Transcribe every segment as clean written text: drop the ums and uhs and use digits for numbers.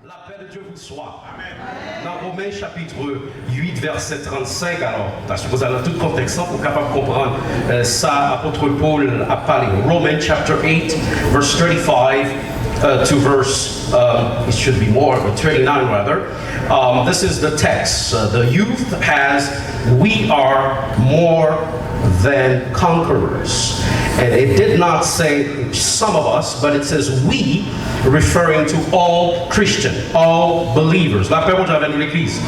La paix de Dieu vous soit. Amen. Dans Romains chapitre 8, verset 35, alors, vous avez tout le contexte pour capable de comprendre ça, apôtre Paul a parlé. Romans chapter 8, verse 35 to verse, it should be more, but 39 rather. This is the text. The youth has, we are more than conquerors. And it did not say some of us, but it says we, referring to all Christians, all believers. La paix avec nous l'Église.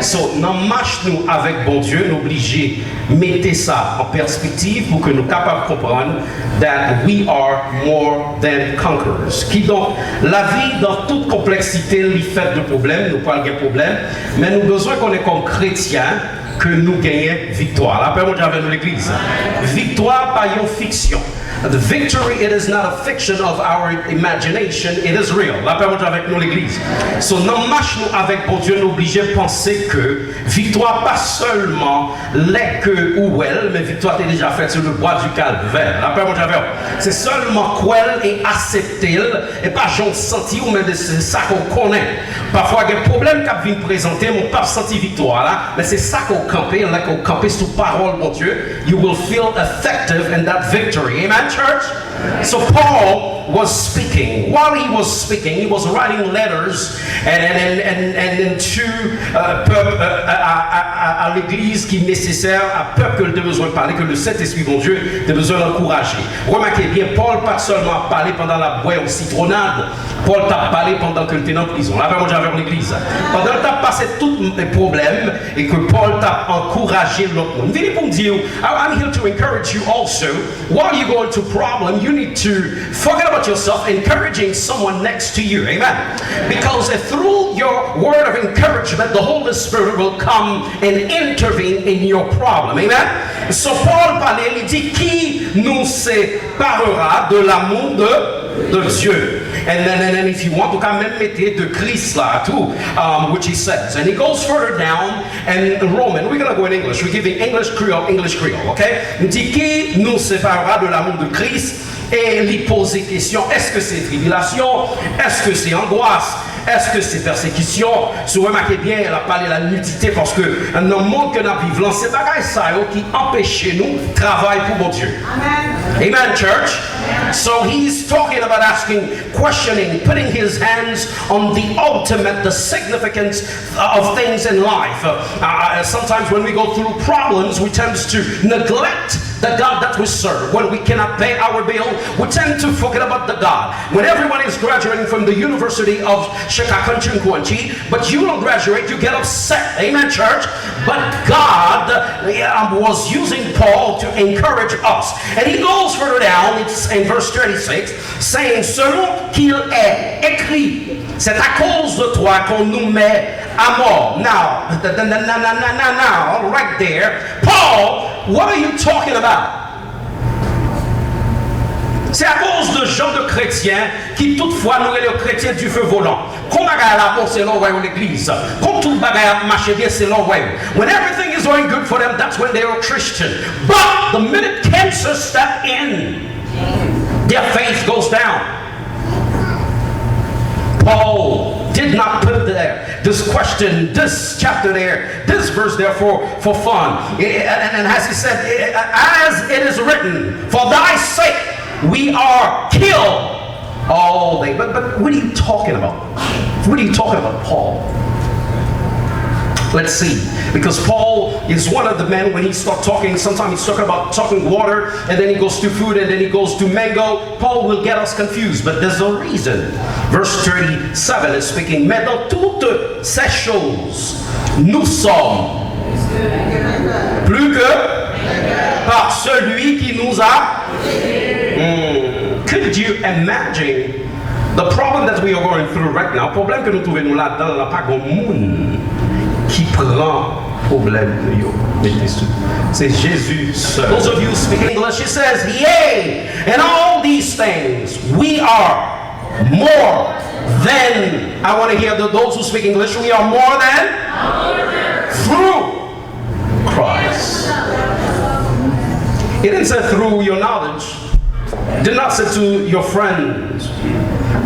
So, dans marche nous avec bon Dieu, nous obligés mettre ça en perspective pour que nous capables de comprendre that we are more than conquerors. Qui donc, la vie dans toute complexité, les fait de problèmes, nous parlons de problèmes, mais nous besoin qu'on est comme chrétiens que nous gagnons victoire. La paix avec nous l'Église. Victoire par une fiction. The victory, it is not a fiction of our imagination, it is real. La paix avec nous l'Église. So, non marche nous avec bon Dieu, nous obligés de penser que victoire pas seulement l'est que ou elle, mais victoire est déjà faite sur le bois du calvaire. La paix avec c'est seulement qu'elle est acceptée et pas j'en senti ou même c'est ça qu'on connaît. Parfois il y a des problèmes qui viennent présenter, mon pas senti victoire là, mais c'est ça qu'on campé, là qu'on campé sous parole mon Dieu. You will feel effective in that victory. Amen. Church? So Paul was speaking. While he was speaking, he was writing letters and to à l'église qui est nécessaire, à peuple que tu as besoin de parler, que le Saint-Esprit, mon Dieu, tu as besoin d'encourager. Remarquez bien, Paul pas seulement parlé pendant la boîte aux citronnades, Paul t'a parlé pendant que tu es en prison. Là, moi j'avais l'église. Pendant que tu as passé tous les problèmes et que Paul t'a encouragé l'autre monde. Venez pour me dire, I'm here to encourage you also. While you go into problem, you need to forget about yourself, encouraging someone next to you. Amen. Because through your word of encouragement, the Holy Spirit will come and intervene in your problem. Amen. So Paul parlait, il dit qui nous séparera de l'amour de Dieu. And then if you want to come and mettre de Christ là too, which he says. And he goes further down and Roman, we're going to go in English. We're giving English Creole, okay? Il dit qui nous séparera de l'amour de Christ et lui pose des questions. Est-ce que c'est tribulation? Est-ce que c'est angoisse? Est-ce que c'est persécution? Si vous remarquez bien, elle a parlé de la nudité parce que dans le monde que nous vivons, c'est bagaille ça qui empêche nous de travailler pour mon Dieu. Amen. Amen, church. So he's talking about asking, questioning, putting his hands on the ultimate, the significance of things in life. Sometimes when we go through problems, we tend to neglect the God that we serve. When we cannot pay our bill, we tend to forget about the God. When everyone is graduating from the University of Chicago, but you don't graduate, you get upset. Amen, church? But God was using Paul to encourage us. And he goes further down, it's in verse 36, saying, selon qu'il est écrit, c'est à cause de toi qu'on nous met à mort. Now, right there, Paul, what are you talking about? C'est à cause de gens de chrétiens qui toutefois nous les chrétiens du feu volant. Quand bagaille la porte, c'est l'envoyé à l'église. Quand tout bagaille marche bien, c'est l'envoyé. When everything is going good for them, that's when they are Christian. But the minute cancer step in, their faith goes down. Paul did not put there this question, this chapter there, this verse there for fun. And as he said, as it is written, for thy sake we are killed all day. But what are you talking about? What are you talking about, Paul? Let's see. Because Paul is one of the men, when he starts talking, sometimes he's talking about talking water, and then he goes to food, and then he goes to mango. Paul will get us confused, but there's a reason. Verse 37 is speaking, mais dans toutes ces choses, nous sommes plus que par celui qui nous a. Could you imagine the problem that we are going through right now? Problème que nous trouvons nous là-dedans, là pas grand monde qui prend problème de yo. C'est Jésus seul. Those of you speak English, it says, yea, in all these things we are more than. I want to hear those who speak English. We are more than through Christ. It didn't say through your knowledge. It did not say to your friends.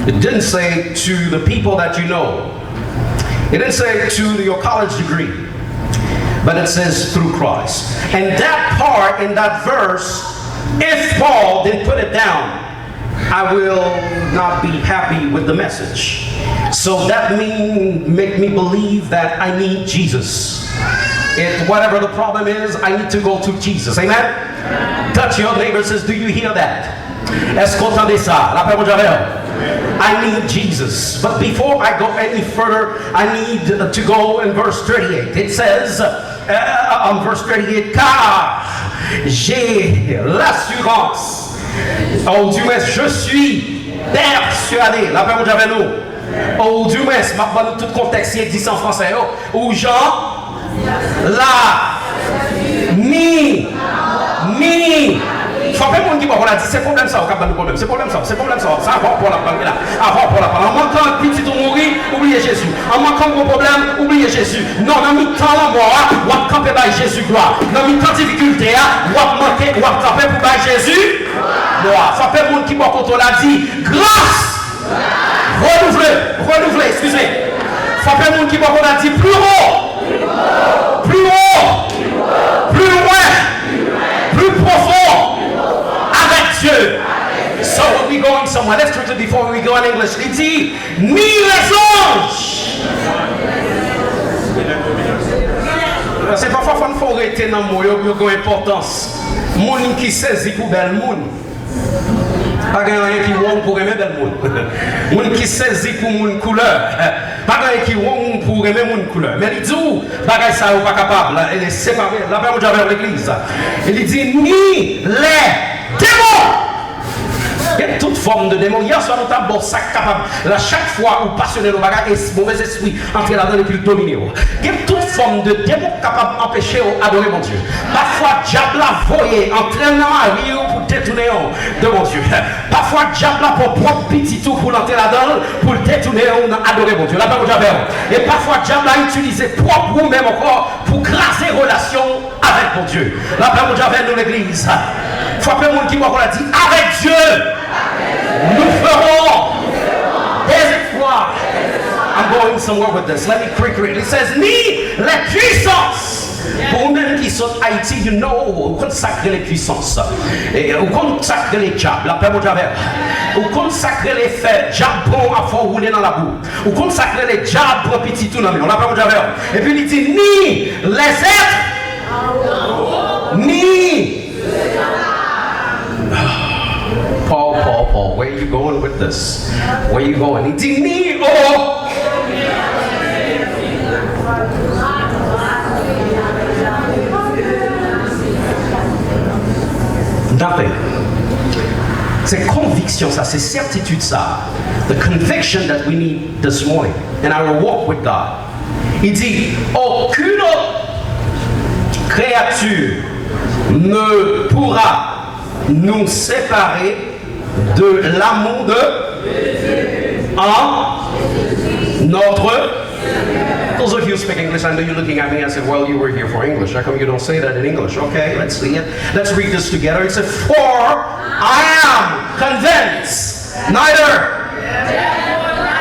It didn't say to the people that you know. It didn't say to your college degree. But it says through Christ. And that part in that verse, if Paul didn't put it down, I will not be happy with the message. So that make me believe that I need Jesus. Whatever the problem is, I need to go to Jesus. Amen? Touch your neighbor and says, do you hear that? Est-ce qu'on entendait ça? La paix mon Javel. I need Jesus. But before I go any further, I need to go in verse 38. It says, on verse 38, car j'ai l'assurance. Oh, du moins, je suis persuadé. La paix mon Javel nous. Oh, du moins, je vais tout contexte existe en français. Ou Jean, la, ni. Frappez mon qui va dire c'est problème ça, c'est problème ça, c'est problème ça, ça va pour la parole là, avant pour la parole. En manquant un petit tout mourir, oubliez Jésus. En manquant un problème, oubliez Jésus. Non, dans mi temps la mort, ou à camper par Jésus gloire. Dans mi temps difficulté, ou à manquer, ou à camper pour par Jésus gloire. Frappez mon qui va contre la dit grâce. Renouveler, excusez. Frappez mon qui va contre la dit plus haut, plus loin, plus profond. Dieu. So we'll be going somewhere. Let's read it before we go in English. Il dit, ni les anges. C'est parfois qu'on faut arrêter dans le mot, il y a une importance. Moun qui saisit pour belle moun. Pas rien qui wong pour aimer belle moun. Moun qui saisit pour moun couleur. Pas rien qui wong pour aimer moun couleur. Mais il dit, bagay ça ou pas capable. Il est séparé. La paix j'avais l'église. Il dit, ni les démons! Il y a toute forme de démons. Hier soir, nous avons ça capable. Là, chaque fois où passionné nos bagages et mauvais esprit entrer là-dedans et puis le dominer. Il y a toute forme de démons capable d'empêcher d'adorer mon Dieu. Parfois, diable a voyé, entraînant à rire pour détourner de mon Dieu. Parfois, diable a pour propre petit tout pour l'entrer là-dedans, pour détourner d'adorer mon Dieu. Là-bas, et parfois, diable a utilisé propre ou même encore pour craser relation avec mon Dieu. Là-bas, nous l'église. Frappez le monde qui m'a dit avec Dieu, nous ferons des exploits. I'm going somewhere with this. Let me quickly. It says, ni les puissances. Pour nous qui sont Haïti, you know, on consacre les puissances. On consacre les diables, la paix mon Dieu. On consacre les faits, diable bon à fort rouler dans la boue. On consacre les diables pour petit tout dans le monde, la paix mon Dieu. Et puis il dit, ni les êtres, ni. Paul, where are you going with this? Where are you going? Il dit ni oh. Nothing. C'est conviction, ça, c'est certitude, ça. The conviction that we need this morning in our walk with God. Il dit aucune créature ne pourra nous séparer de l'amour de notre. Those of you who speak English, I know you're looking at me and say, well, you were here for English. How come you don't say that in English? Okay, let's see it. Let's read this together. It says, for I am convinced neither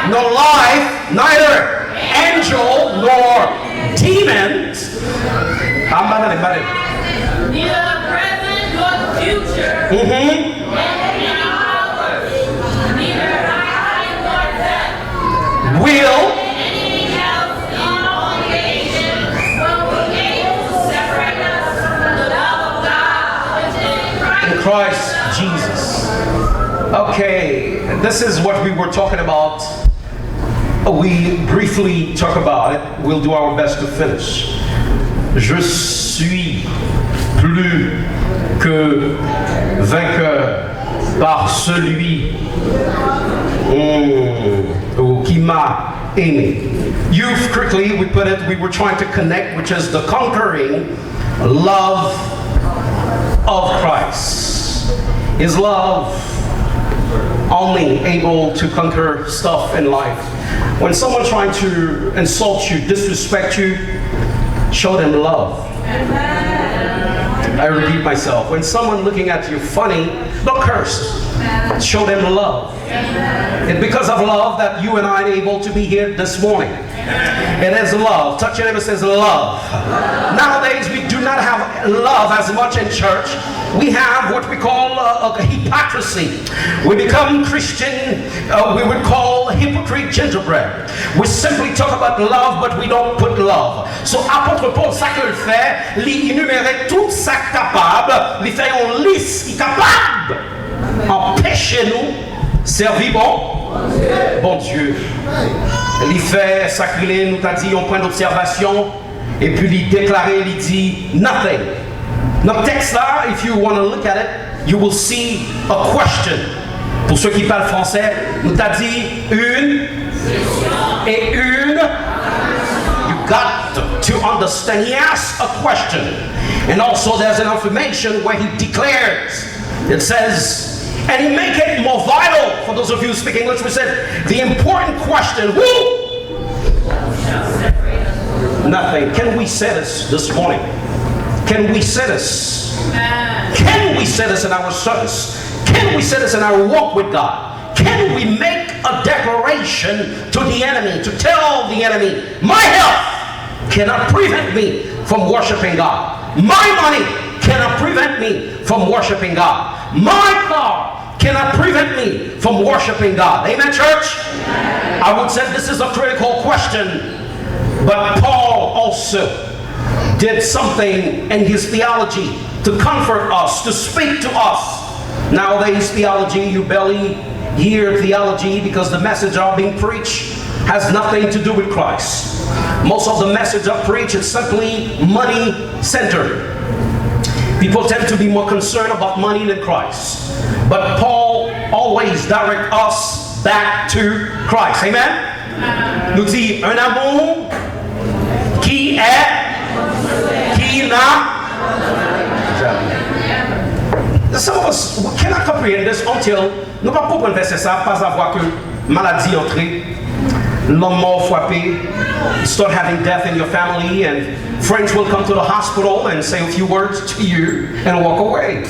nor life, neither angel nor demons. Neither present nor future. Will anything else in all creation will be able to separate us from the love of God which is in Christ Jesus. Okay, this is what we were talking about. We briefly talk about it. We'll do our best to finish. Je suis plus que vainqueur par celui qui m'a aimé. Youth, quickly, we put it, we were trying to connect, which is the conquering love of Christ. Is love only able to conquer stuff in life? When someone's trying to insult you, disrespect you, show them love. I repeat myself. When someone looking at you funny, don't curse. Show them love. It's because of love that you and I are able to be here this morning. It is love. Touch your neighbor, says love. Nowadays we do not have love as much in church. We have what we call a hypocrisy. We become Christian, we would call hypocrite gingerbread. We simply talk about love, but we don't put love. So apôtre Paul, ça que le fait, il énumérait tout ça capable, il fait en liste, il capable. Empêchez-nous servir bon Dieu. Il fait sacrilé, nous t'a dit un point d'observation, et puis il déclarait, il dit nothing. Notre texte là, if you want to look at it, you will see a question. Pour ceux qui parlent français, nous t'a dit une et une. You got to understand. He asks a question, and also there's an affirmation where he declares. It says. And he make it more vital for those of you who speak English. We said the important question: who? Nothing. Can we say this morning? Can we say this? Can we say this in our service? Can we say this in our walk with God? Can we make a declaration to the enemy, to tell the enemy, my health cannot prevent me from worshiping God. My money cannot prevent me from worshiping God. My car cannot prevent me from worshiping God. Amen, church? I would say this is a critical question, but Paul also did something in his theology to comfort us, to speak to us. Nowadays, theology, you barely hear theology because the message are being preached has nothing to do with Christ. Most of the message I preach is simply money-centered. People tend to be more concerned about money than Christ. But Paul always directs us back to Christ. Amen? Nous dit un amour qui n'a. Some of us cannot comprehend this until nous pas comprendre verset ça, pas avoir que maladie entrée, l'homme mort frappé, start having death in your family, and friends will come to the hospital and say a few words to you and walk away.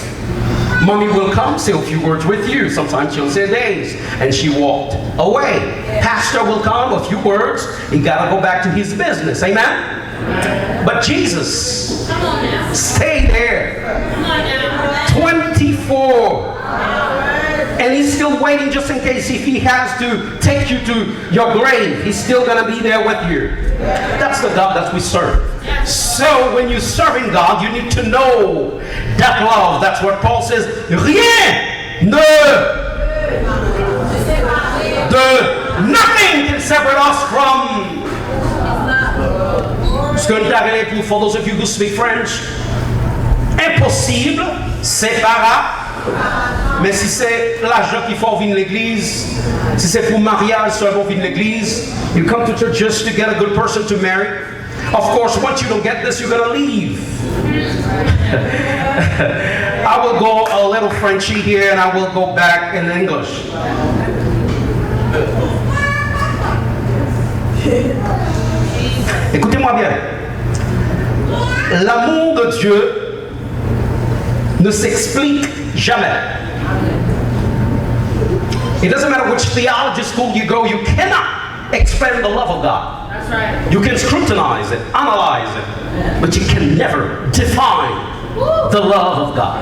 Mommy will come, say a few words with you. Sometimes she'll say days, and she walked away. Pastor will come, a few words, he got to go back to his business. Amen? But Jesus stayed there 24. And he's still waiting just in case if he has to take you to your grave. He's still going to be there with you. That's the God that we serve. So when you're serving God, you need to know that love. That's what Paul says. Nothing can separate us from. For those of you who speak French, impossible, séparable. Mais si c'est l'argent qu'il faut venir l'église, si c'est pour mariage seulement venir l'église, you come to church just to get a good person to marry. Of course, once you don't get this, you're going to leave. I will go a little Frenchy here and I will go back in English. Écoutez-moi bien. L'amour de Dieu ne s'explique jamais. It doesn't matter which theology school you go, you cannot explain the love of God. That's right. You can scrutinize it, analyze it, but you can never define the love of God.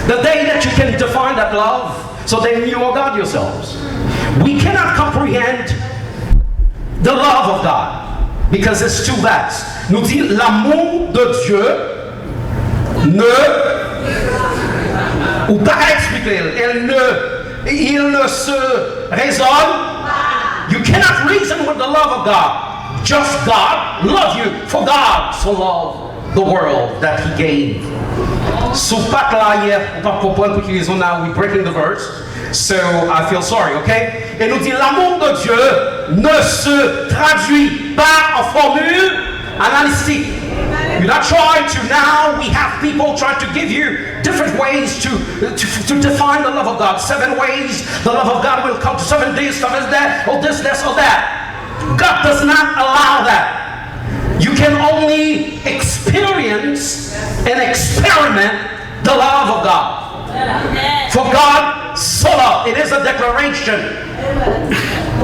The day that you can define that love, so then you are God yourselves. We cannot comprehend the love of God because it's too vast. Nous dit l'amour de Dieu ou pas expliquer, il ne se raisonne. You cannot reason with the love of God. Just God love you, for God so loved the world that He gave. So pas là hier, on va comprendre pour quelle raison now we're breaking the verse. So I feel sorry, okay? Et nous dit l'amour de Dieu ne se traduit pas en formule analytique. You're not trying to now, we have people trying to give you different ways to define the love of God. 7 ways the love of God will come to 7 days, 7 that, or this, or that. God does not allow that. You can only experience and experiment the love of God. For God sola. It is a declaration.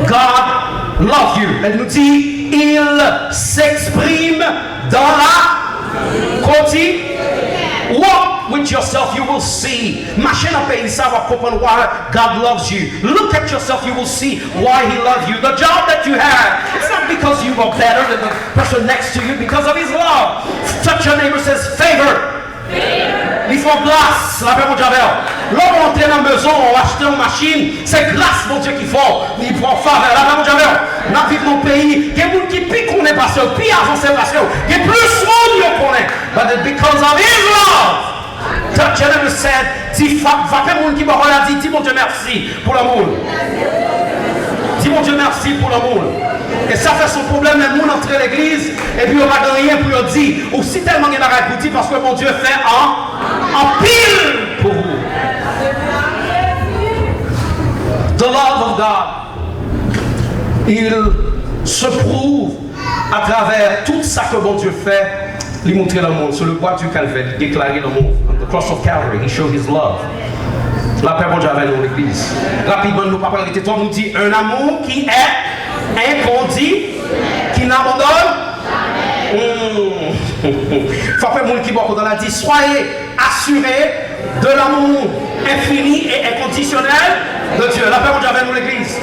God loves you. Elle nous dit, il s'exprime dans la quotidien. Walk with yourself, you will see. Marchez dans le pays, ça va comprendre why God loves you. Look at yourself, you will see why He loves you. The job that you have, it's not because you are better than the person next to you, because of His love. Touch your neighbor, says favor. Ils font grâce, la paix mon Dieu. L'homme rentre dans la maison, on achète une machine, c'est grâce mon Dieu qu'ils font. Ils font faveur, la paix mon Dieu. Dans vivre mon pays, il y a des gens qui piquent qu'on est passé, puis avancé passé. Il y a plus de monde qu'on est. But it's because of His love. Touch your neighbor, said, dis, va faire mon qui m'a dit, dis mon Dieu merci pour l'amour. Dis mon Dieu merci pour l'amour. Et ça fait son problème, les gens entrent à l'église, et puis on va rien pour leur dire, aussi tellement il y a pour dire, parce que mon Dieu fait en pile pour vous. The love of God, il se prouve à travers tout ça que mon Dieu fait, lui montrer le monde, sur le bois du Calvaire, déclarer le monde. On the cross of Calvary, he showed his love. La paix mon Dieu avec nous l'église. Rapidement, nous papa l'arrêté, toi nous dit un amour qui est inconditionnel, qui n'abandonne. Faut que le monde qui boit dans la dit, soyez assurés de l'amour infini et inconditionnel de Dieu. La paix mon Dieu avec nous l'église.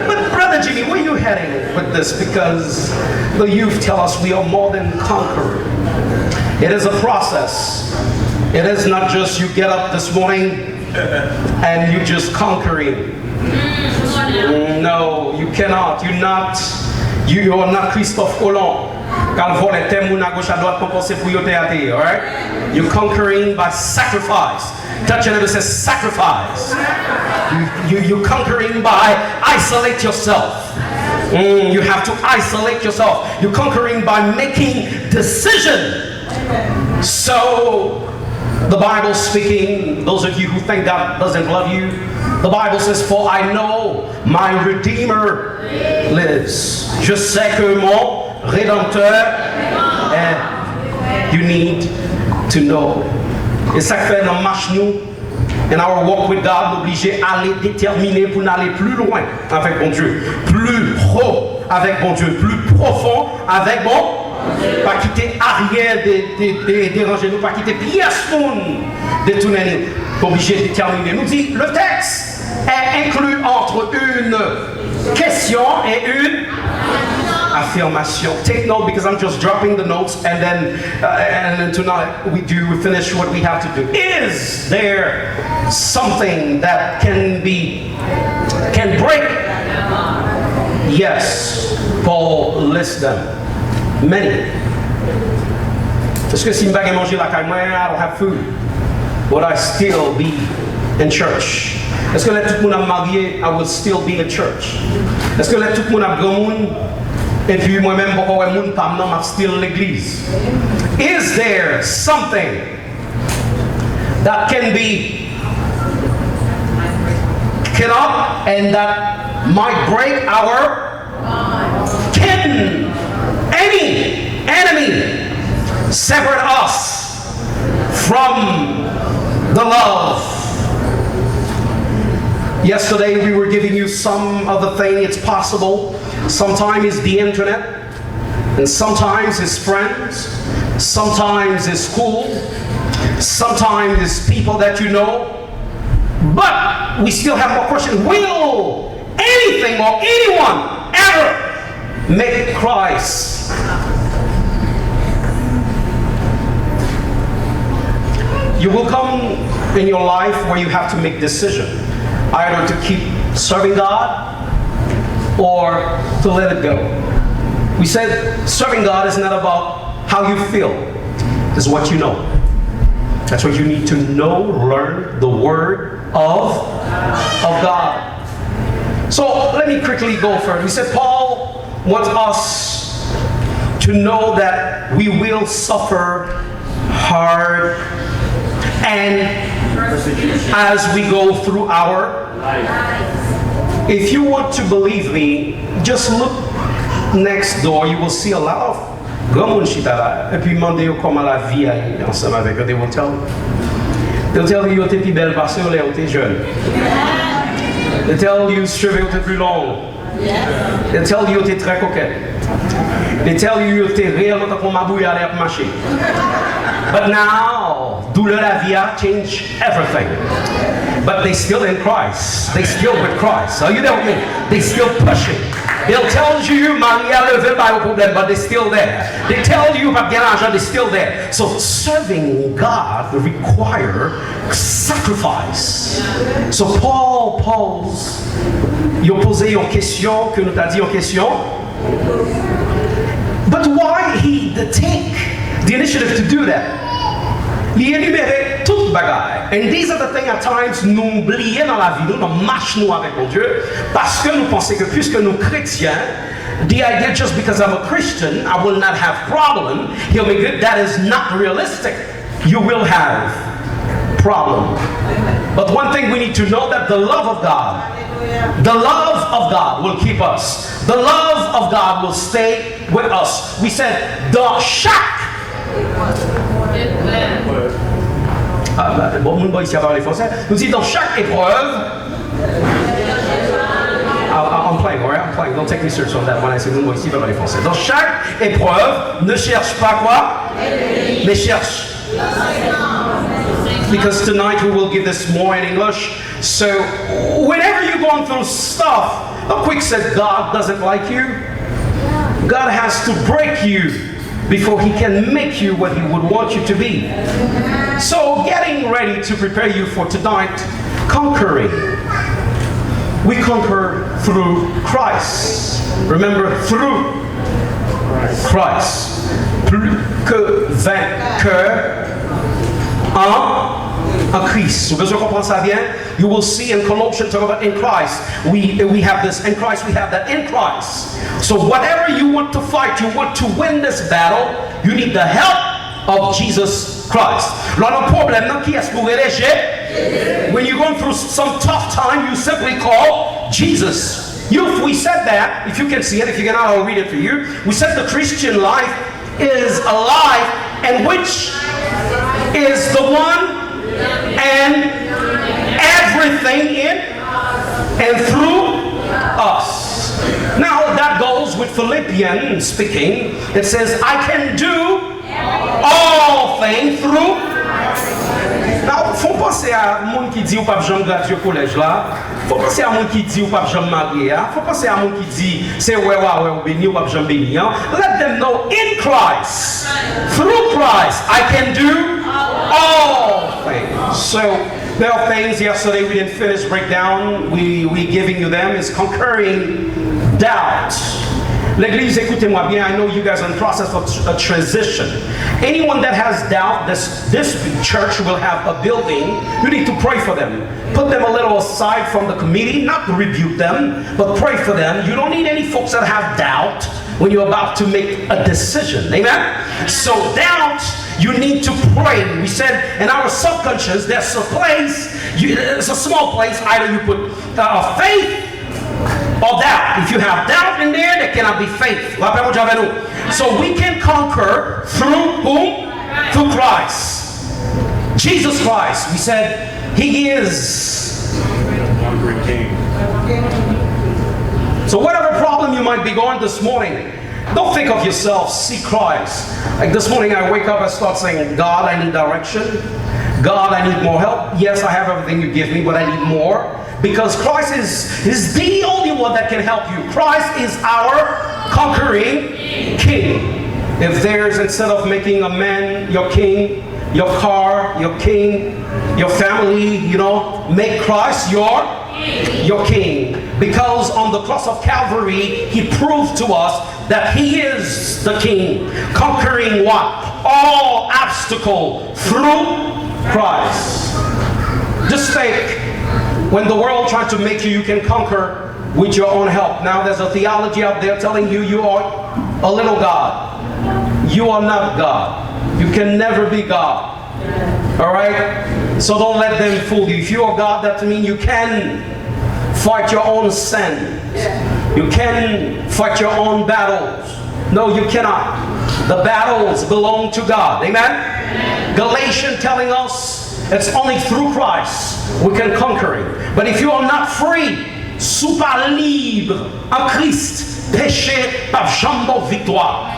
But brother Jimmy, where are you heading with this? Because the youth tell us we are more than conquerors. It is a process. It is not just you get up this morning and you just conquering. No, you cannot. You are not Christophe Colomb. Alright? You're conquering by sacrifice. Touch another says sacrifice. You're conquering by isolate yourself. You have to isolate yourself. You're conquering by making decisions. So the Bible speaking, those of you who think God doesn't love you, the Bible says, for I know my Redeemer lives. Je sais que mon Rédempteur est. You need to know. Et ça fait dans marche nous, in our walk with God, obligé à aller déterminer pour n'aller plus loin avec bon Dieu, plus haut avec bon Dieu, plus profond avec bon. Pas quitter arrière déranger nous, pas quitter pièce détourner nous, obligé de déterminer. Nous dit le texte est inclus entre une question et une affirmation. Take note because I'm just dropping the notes and then tonight we finish what we have to do. Is there something that can break? Yes, Paul lists them. Many. Est-ce que si je vais manger la caille, I don't have food, would I still be in church? Est-ce que là tout le monde a marié, I would still be in church? Est-ce que là tout le monde a grand monde, et puis moi-même, pourquoi le monde pas maintenant, je still l'église? Is there something that can up and that might break our any enemy separate us from the love? Yesterday we were giving you some other thing. It's possible. Sometimes it's the internet, and sometimes it's friends, sometimes it's school, sometimes it's people that you know. But we still have more questions. Will anything or anyone ever make Christ? You will come in your life where you have to make decision, either to keep serving God or to let it go. We said serving God is not about how you feel, it's what you know. That's what you need to know, learn the word of God. So let me quickly go further. We said Paul wants us to know that we will suffer hard and as we go through our life. If you want to believe me, just look next door. You will see a lot of grand monde chita là. Et puis demandez comment la vie est ensemble avec eux. They will tell you. They'll tell you t'es plus belle parce que t'es jeune. They'll tell you cheveux t'es plus long. They'll tell you t'es très coquette. They tell you t'es réellement t'as comme ma bouille à l'air marcher. But now, douleur la vie a changed everything. But they still in Christ. They still with Christ. Are you there with me? They still pushing. They'll tell you, Maria levé par le problème, but they're still there. They tell you, pas bien l'argent, they're still there. So serving God require sacrifice. So Paul pose, il a posé une question que nous t'a dit une question. But why he take the initiative to do that? Il énumérait toute bagaille. And these are the things at times nous oublions dans la vie, nous marchons nous avec mon Dieu, parce que nous pensons que puisque nous chrétiens, the idea just because I'm a Christian, I will not have problem. He'll make it. That is not realistic. You will have problem. But one thing we need to know that the love of God will keep us. The love of God will stay with us. We said the shack. Bon, nous ici à parler français. Nous dit dans chaque épreuve. I'm playing, alright? I'm playing. Don't take me serious on that when I say nous ici à parler français. Dans chaque épreuve, ne cherche pas quoi? Mais cherche. Because tonight we will give this more in English. So whenever you're going through stuff, don't quick say God doesn't like you. God has to break you before he can make you what he would want you to be. So getting ready to prepare you for tonight, conquering. We conquer through Christ. Remember, through Christ. Plus que vainqueur en Christ. Vous besoin comprendre ça bien? You will see in Colossians talk about in Christ. We have this in Christ, we have that in Christ. So whatever you want to fight, you want to win this battle, you need the help of Jesus Christ. Là, le problème, qui est-ce pour éléger? When you're going through some tough time, you simply call Jesus. We said that, if you can see it, if you cannot, I'll read it for you. We said the Christian life is a life and which is the one and everything in and through us. Now that goes with Philippians speaking. It says, I can do all things through. Now, faut penser à monde qui dit ou pas jamais gradué au collège là. Faut penser à monde qui dit ou pas jamais marié. Faut penser à monde qui dit c'est ouais ou béni ou pas jamais béni. Let them know in Christ, through Christ, I can do all things. So there are things yesterday we didn't finish breakdown. We giving you them is conquering doubt. L'Église, écoutez-moi bien. I know you guys are in the process of a transition. Anyone that has doubt, this church will have a building. You need to pray for them. Put them a little aside from the committee, not to rebuke them, but pray for them. You don't need any folks that have doubt when you're about to make a decision. Amen? So doubt, you need to pray. We said in our subconscious, there's a place, it's a small place, either you put faith or doubt. If you have doubt in there cannot be faith. So we can conquer through whom? Through Christ. Jesus Christ. We said he is conquering king. So whatever problem you might be going this morning, don't think of yourself, see Christ. Like this morning I wake up and start saying, God, I need direction. God, I need more help. Yes, I have everything you give me, but I need more. Because Christ is the only one that can help you. Christ is our conquering king. If there's, instead of making a man your king, your car, your king, your family, make Christ your king. Because on the cross of Calvary, he proved to us that he is the king. Conquering what? All obstacle through Christ. Just think, when the world tries to make you can conquer with your own help. Now there's a theology out there telling you you are a little God. You are not God. You can never be God. Alright? So don't let them fool you. If you are God, that means you can fight your own sin. You can fight your own battles. No, you cannot. The battles belong to God. Amen? Galatians telling us It's only through Christ we can conquer it. But if you are not free, sous pas libre en Christ, péché par jambe victoire.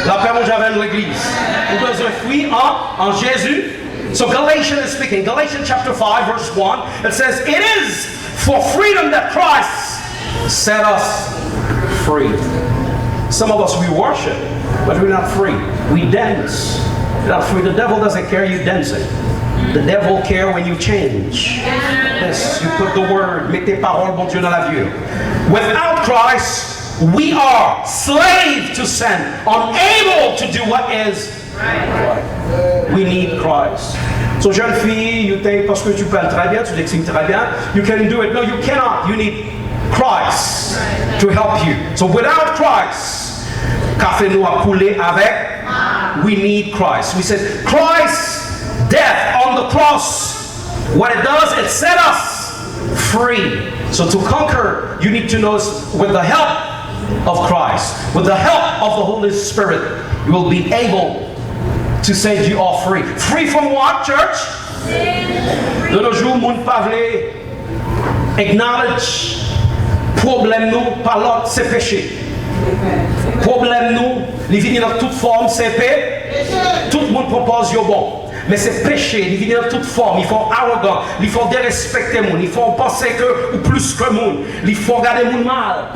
La paix mon Dieu avec l'Église. Nous devons fuir en Jésus. So Galatians is speaking. Galatians chapter 5 verse 1. It says, "It is for freedom that Christ set us free." Some of us we worship, but we're not free. We dance. We're not free. The devil doesn't care you dancing. The devil cares when you change. Yes, you put the word, mets tes paroles, bon Dieu, dans la vie. Without Christ, we are slaves to sin, unable to do what is right. We need Christ. So jeune fille, you think parce que tu parles très bien, tu l'exprimes très bien, you can do it. No, you cannot. You need Christ to help you. So without Christ, café nous a coulé avec. We need Christ. We said Christ's death on the cross, what it does, it set us free. So to conquer, you need to know with the help of Christ, with the help of the Holy Spirit, you will be able to say you are free. Free from what, church? De nos jours, moun pa vle acknowledge problème nous par l'autre, c'est péché. Problème nous, les vignes dans toute forme, c'est péché. Tout le monde propose yo bon. Mais c'est péché, il vient dans toute forme, il faut arrogant, il faut dérespecter le monde, il faut penser que ou plus que le monde, il faut regarder le monde mal.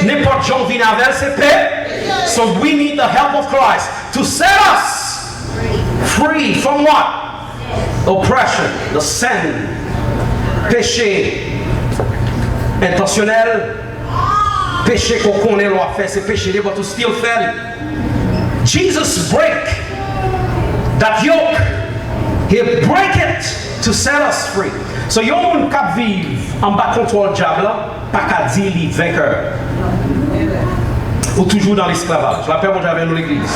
N'importe qui vient avec, c'est péché. So we need the help of Christ to set us free from what? Oppression, the sin, péché intentionnel, péché qu'on connaît l'a fait, c'est péché, but to still fail. Jesus break that yoke, he break it to set us free. So yon moun kap vive en bas contrôle diable, pas qu'à dire li vainqueur. Ou toujours dans l'esclavage. La paix mon Dieu avec nous l'église.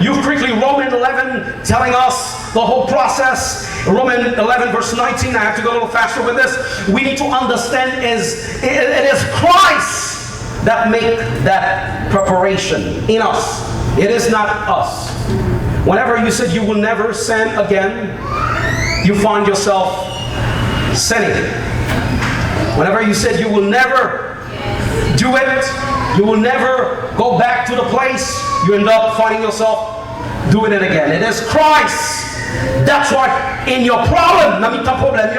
You've quickly Romans 11 telling us the whole process. Romans 11 verse 19. I have to go a little faster with this. We need to understand it is Christ that make that preparation in us. It is not us. Whenever you said you will never sin again, you find yourself sinning. Whenever you said you will never do it, you will never go back to the place, you end up finding yourself doing it again. It is Christ. That's why in your problem, dans ton problème,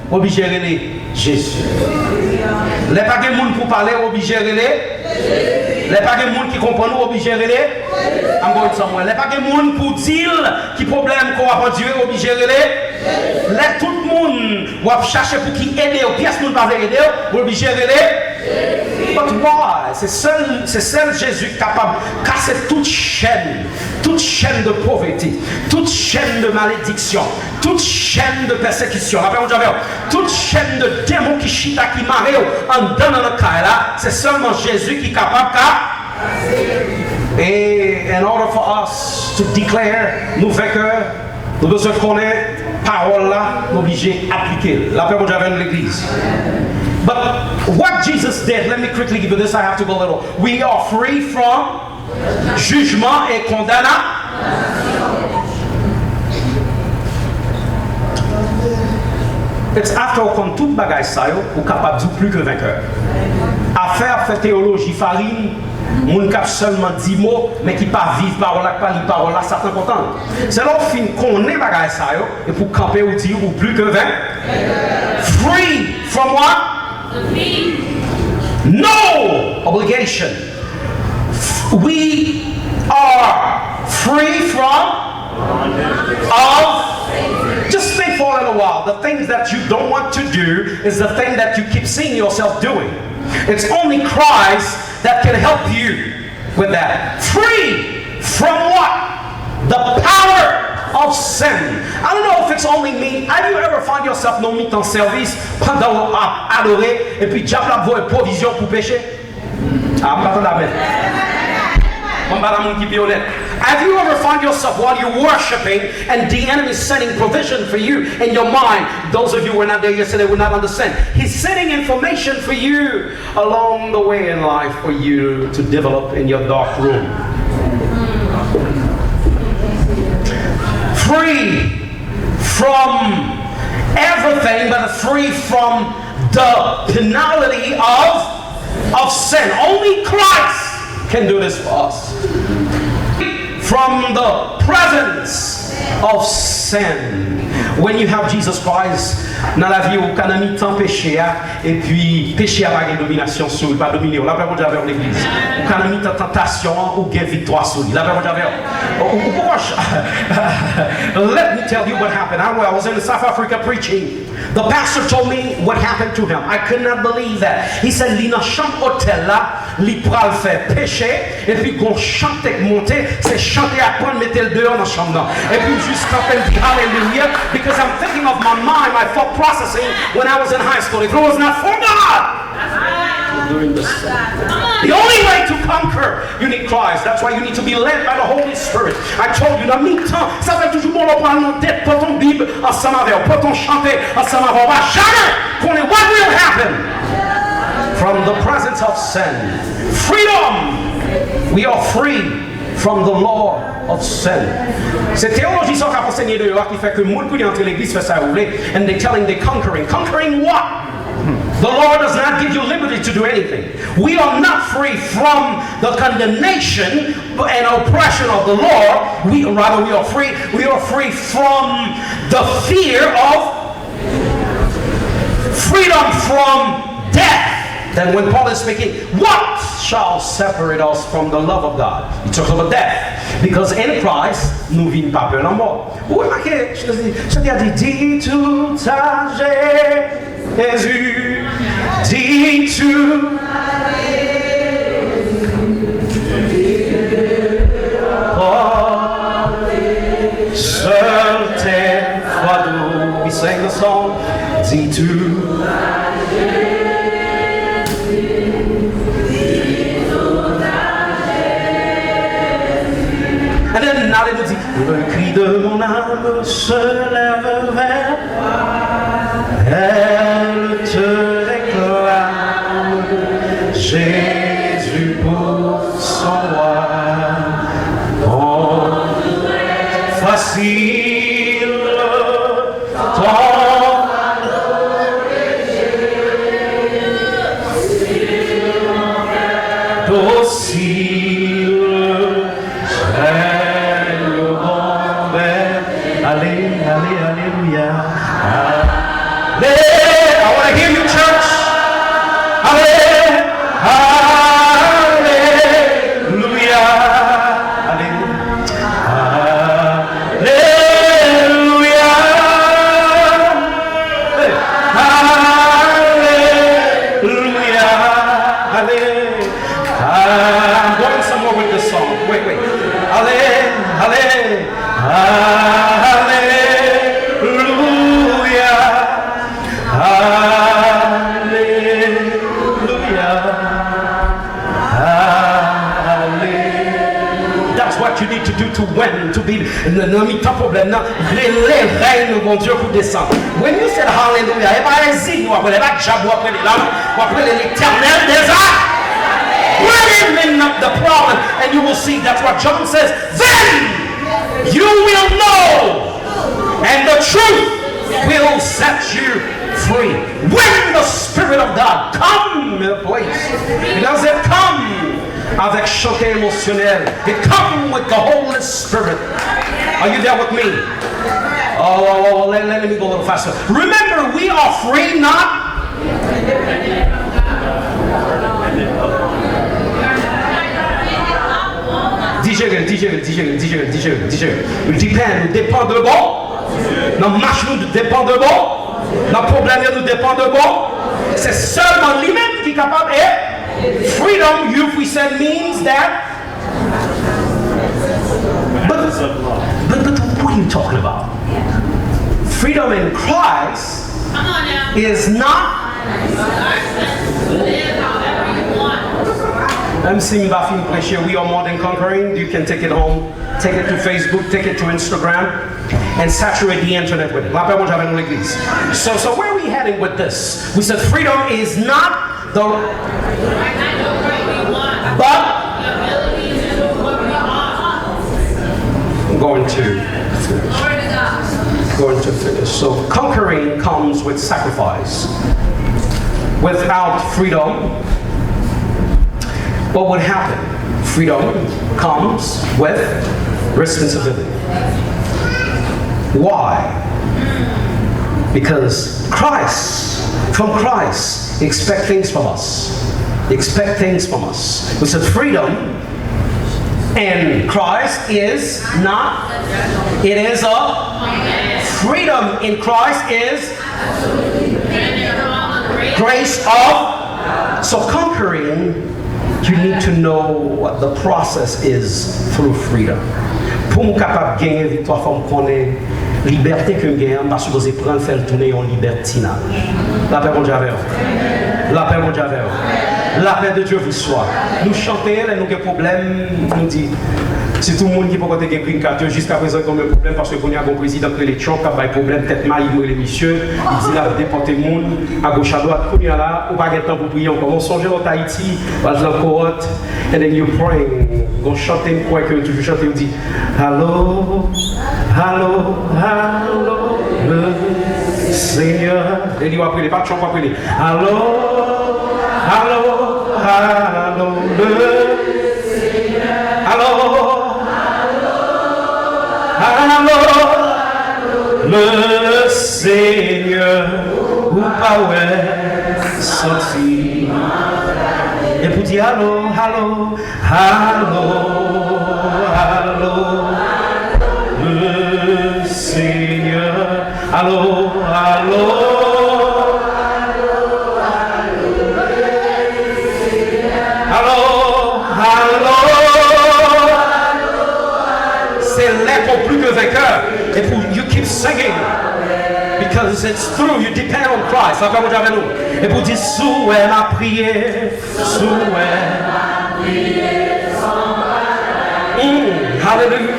vous obligez de gérer Jésus. Les pas de monde pour parler, vous obligez de gérer. Les pas de monde qui comprend, vous obligez de gérer. I'm going somewhere. Les pas de monde pour dire qui problème qu'on va Dieu, vous obligez de gérer. Les tout le monde va chercher pour qui aider, ou pièce monde va aider, vous obligez de gérer. But why? C'est seul Jésus capable de casser toute chaîne de pauvreté, toute chaîne de malédiction, toute chaîne de persécution. Toute chaîne de démons qui chita, qui marre en dedans dans le cas là, c'est seulement Jésus qui est capable de. Et in order for us to declare nous vainqueurs, nous devons connaître parole là, nous obligés d'appliquer. La paix mon Dieu avec l'église. But what Jesus did, let me quickly give you this, I have to go a little. We are free from jugement et condamnation. It's after qu'on tout bagaille ça, ou capable de plus que vainqueur. Affaire fait théologie farine, moun cap seulement 10 mots, mais qui pas vivre parole là, pas li parole là, ça t'en content. C'est là fin qu'on est bagaille ça, et pour camper ou dire ou plus que vainqueur. Free from what? No obligation. We are free from just think for a little while. The things that you don't want to do is the thing that you keep seeing yourself doing. It's only Christ that can help you with that. Free from what? The power of sin. I don't know if it's only me. Have you ever found yourself non mis en service pendant adorer et puis diable a vos provisions pour pécher? Ah, pas d'amen. Have you ever found yourself while you're worshiping and the enemy is sending provision for you in your mind? Those of you who were not there yesterday will not understand. He's sending information for you along the way in life for you to develop in your dark room. Free from everything, but free from the penalty of sin. Only Christ can do this for us. From the presence of sin. When you have Jesus Christ, dans la vie, on a mis tant péché, et puis péché a pas de domination sur lui, pas dominer. La paix avec l'église. On a mis tant tentation ou gain victoire sur lui. La paix avec. Let me tell you what happened. I was in South Africa preaching. The pastor told me what happened to him. I could not believe that. He said, "Li nan chambre hôtel là, li pral faire péché, et puis gon chante monter, c'est chanter à prendre mettre le dehors dans chambre là. Et puis juste quand elle dit hallelujah, because I'm thinking of my mind, my thought processing when I was in high school. If it was not for God, doing this. The only way to conquer, you need Christ. That's why you need to be led by the Holy Spirit. I told you, dans mi-temps, ça fait toujours bon de prendre notre tête, pour ton Bible ensemble avec, pour ton chanter ensemble avec. On va jamais connaître what will happen from the presence of sin. Freedom. We are free from the law of sin. C'est théologie qui a enseigné de qui fait que les gens qui entrent l'église fait ça rouler, and they're telling they're conquering. Conquering what? The Lord does not give you liberty to do anything. We are not free from the condemnation and oppression of the law. We are free. We are free from the fear of freedom from death. Then when Paul is speaking, what shall separate us from the love of God? He talks about death. Because in Christ, nous vivons pas peur la mort. Vous remarquez, je dis tout à Jésus, dis tout seul tes fardeaux. We sang the song, dis tout And then now nous dit, le cri de mon âme se lève vers, elle te réclame, Jésus pour son roi. Oh, facile ton docile. Hallelujah. I want to hear you, church. Hallelujah. I'm going somewhere with this song. Wait. You need to do to win, to be non problème, les règnes mon Dieu pour descendre. When you said hallelujah, et pas les signes, après les jabou, après les lames, après l'éternel des arts. Bring up the problem, and you will see that's what John says. Then you will know, and the truth will set you free. When the Spirit of God comes in a place, it doesn't come avec chanter émotionnel. It comes with the Holy Spirit. Are you there with me? Oh, let me go a little faster. Remember, we are free, not Nous dépend de bon. Notre marche nous dépend de bon. Notre problème nous dépend de bon. C'est seulement lui-même qui est capable. Freedom, if we said, means that. But what are you talking about? Freedom in Christ is not. I'm seeing Bafim prêcher. We are more than conquering. You can take it home, take it to Facebook, take it to Instagram, and saturate the internet with it. So where are we heading with this? We said freedom is not the. But I'm going to. going to finish. So conquering comes with sacrifice. Without freedom, what would happen? Freedom comes with responsibility. Why? Because from Christ, expect things from us. Expect things from us. We said freedom in Christ is not, it is a freedom in Christ is grace of. So conquering, you need to know what the process is through freedom. Pour nous capable de gagner victoire, il faut connaître la liberté que nous gagnons, parce que vous êtes prêts à faire tourner en libertinage. La paix, mon Dieu, avec vous. La paix, mon Dieu, avec vous. La paix de Dieu vous soit. Nous chantons, et nous avons des problèmes, nous disons. C'est tout le monde qui peut avoir des green card jusqu'à présent comme un problème parce qu'on a un président qui est Trump qui a un problème tête mal il les messieurs il dit là déporter le monde à gauche à droite qu'on y a là ou pas de temps pour prier encore on songe en Haïti par exemple cohorte and then you praying on chante une quoi que toujours chanter on dit hello hello hello le Seigneur et il va prier pas Trump va prier hello hello hello le Seigneur hello allô, le Seigneur, où pas sorti. Et pour dire allô, allô, allô, allô, le Seigneur, allô, allô, plus que vainqueur. Et pour you keep singing because it's through you depend on Christ. Ça va vous avec nous. Et pour dire souhait ma prière, souhait ma prière. Hallelujah.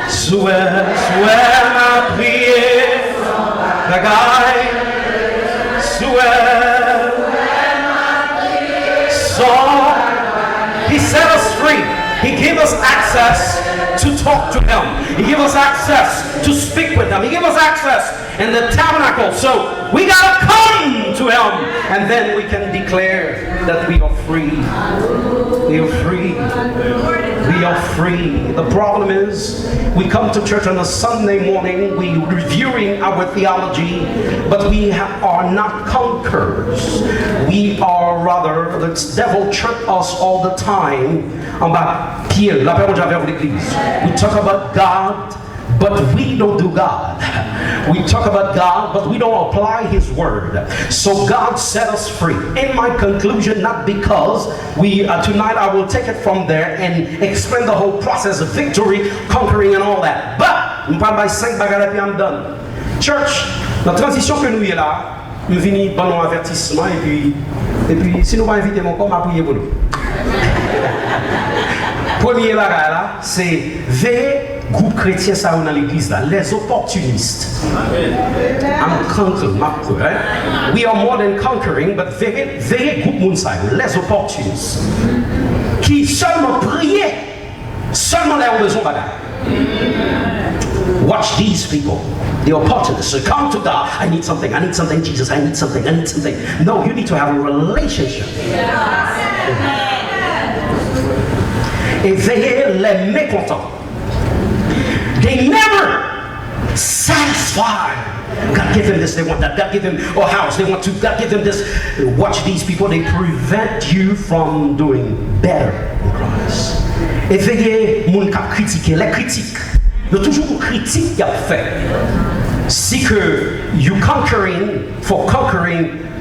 Souhait ma prière. La guy. Souhait ma prière. So he set us free. He gave us access to talk to him. He gave us access to speak with him. He gave us access in the tabernacle. So we gotta come to him and then we can declare that we are free. We are free. We are free. The problem is we come to church on a Sunday morning, we reviewing our theology, but we are not conquerors. We are rather, the devil trick us all the time about Pierre, la paix mon Dieu avec l'Église. We talk about God, but we don't do God. We talk about God, but we don't apply His word. So God set us free. In my conclusion, not because tonight I will take it from there and explain the whole process of victory, conquering and all that. But, je parle by 5 bagages et I'm done. Church, la transition que nous y est là, nous venons bon avertissement et puis si nous va inviter mon corps, je vais prier pour nous. Premier bagage là, c'est veiller groupe chrétien ça dans l'église là, les opportunistes. I'm conquering, right? We are more than conquering, but veiller groupe moun ça, les opportunistes. Qui seulement prier, seulement les ont besoin bagage. Watch these people. The opportunists. So come to God. I need something, Jesus. I need something. No, you need to have a relationship. Et veillez les mécontents. They never satisfied. God give them this, they want that. God give them a house, they want to. God give them this. Watch these people, they prevent you from doing better in Christ. Et veillez moun kap critiquer, les critiques. Il y a toujours une critique qui a fait. Si que you conquering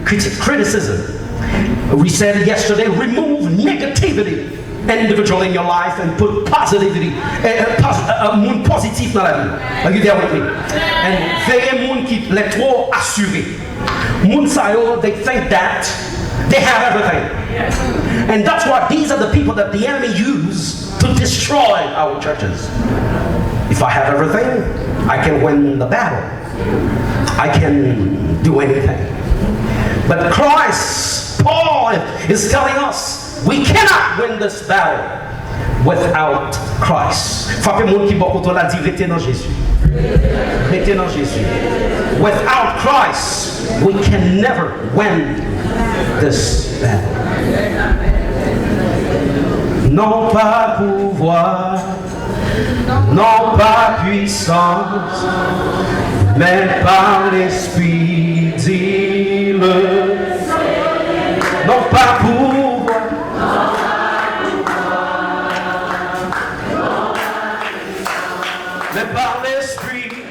criticism. We said yesterday, remove negativity. Individual in your life and put positivity, monde positif dans la vie. Are you there with me? And veillez monde qui les trop assuré. Monde sayo, they think that they have everything. And that's why these are the people that the enemy use to destroy our churches. If I have everything, I can win the battle. I can do anything. But Christ, Paul is telling us, we cannot win this battle without Christ. Frappez-moi qui beaucoup la divinité dans Jésus. Mettez dans Jésus. Without Christ, we can never win this battle. Non pas pouvoir, non pas puissance, mais par l'Esprit, dis-le. Non pas pouvoir, mais par l'Esprit.